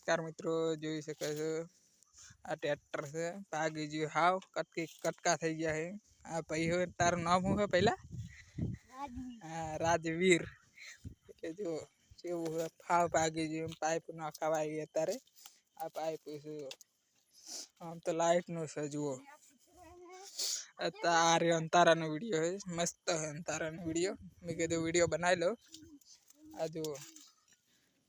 नमस्कार मित्रों જોઈ શકો છો આ ટ્રેક્ટર છે ભાગી ગયું હાવ કટકા થઈ ગયા છે આ ભાઈ હવે તારું નામ શું છે પહેલા રાજવીર એટલે જો કેવું છે ફાવ ભાગી ગયું પાઇપ નાખવા આવી અત્યારે આ પાઇપ છે આમ તો લાઇટ નું છે જુઓ અત્યારે અંતારાનો વિડીયો है मस्त है अंताराનો વિડીયો મેં કીધું વિડીયો બનાવી लो आ जो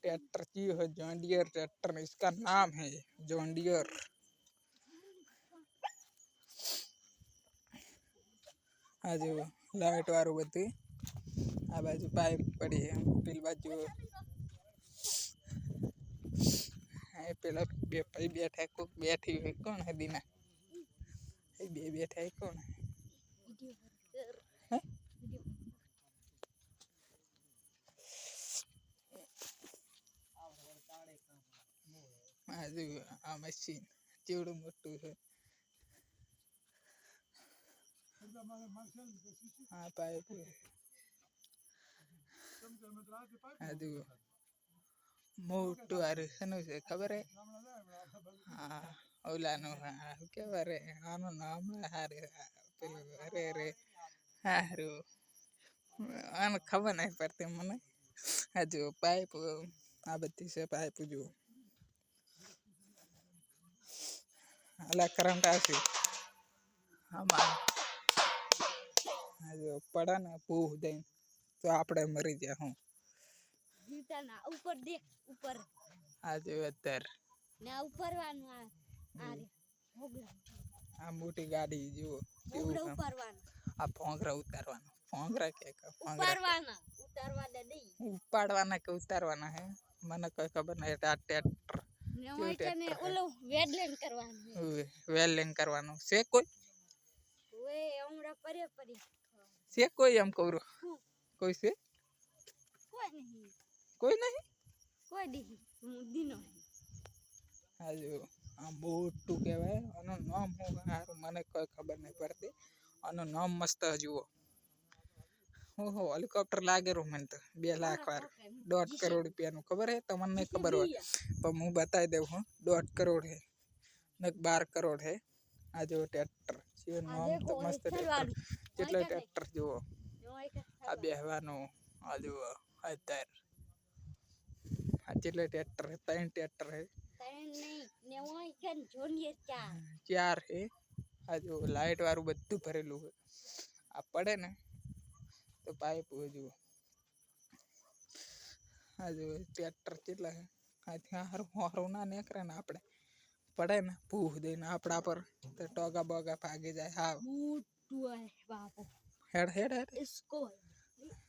ट्रैक्टर की है जॉन डियर ट्रैक्टर इसका नाम है जॉन डियर। आ जो लाइट वारू बधी आ बाजू पाइप पड़ी है पेल बाजू पेला बे भाई बैठा है कोई बैठी है कौन है दीना बे बैठा है कौन है आ मशीन चेवड़ू मोटू है हाँ पाइप आज मोटू आरे शनु से खबर है हाँ ओला नो क्या बारे आनो नाम हारे अरे अरे हारू आन खबर नहीं पड़ती मने आज पाइप आ बत्ती से पाइप जो अला करंट आसी हमारा जो पड़ा ना पूह दे तो आपड़े मरी जा हूँ ना ऊपर देख ऊपर आज अत्तर ना ऊपर वाला आ रे होगला आ मोटी गाड़ी जो होगला ऊपर वाला आ फोंगरा उतारवाना फोंगरा क्या का उतारवाना उतारवाना नहीं उपाड़वाना के उतारवाना है मने कोई खबर नहीं आ ट्रैक्टर ने ओलो वेल्डिंग करवानो से कोई वे हमरा परे परे से कोई हम करो कोई से कोई नहीं दिनो आज आ मोटू कहेवाय आनो नाम हो हार मने कोई खबर नहीं पड़ती आनो नाम मस्त जुओ हो हेलिकॉप्टर लागे रो मन तो 2 लाख वार 1.5 करोड़ रुपया नु खबर है तमने नहीं खबर हो पर मु बताई देव हूं 1.5 करोड़ है न 12 करोड़ है आ जो ट्रैक्टर ये नाम तो मस्त ट्रैक्टर કેટલા ટ્રેક્ટર જુઓ આ બેહવાનો આ જુઓ અત્યાર આ કેટલા ટ્રેક્ટર है 3 ट्रैक्टर है 3 नहीं ने वो के जोनियर 4 है आ जो लाइट वारू બધું ભરેલું है आ पड़े ने तो पाइप हो जो आ जो ट्रैक्टर કેટલા है आ ત્યાં હારો ના નીકળે ને આપણે पड़े ना पूह देना आपड़ा पर तो टोगा बोगा भागे जाए हाँ हेड हेड हेड इसको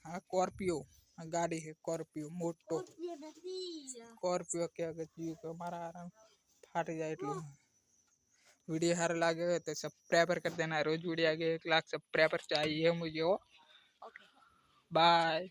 हाँ स्कॉर्पियो गाड़ी है स्कॉर्पियो मोटो स्कॉर्पियो क्या कहती है हमारा आराम फाट जाए इतलो वीडियो हार लागे तो सब्सक्राइबर कर देना रोज वीडियो आगे 1 लाख सब्सक्राइबर चाहिए मुझे बाय।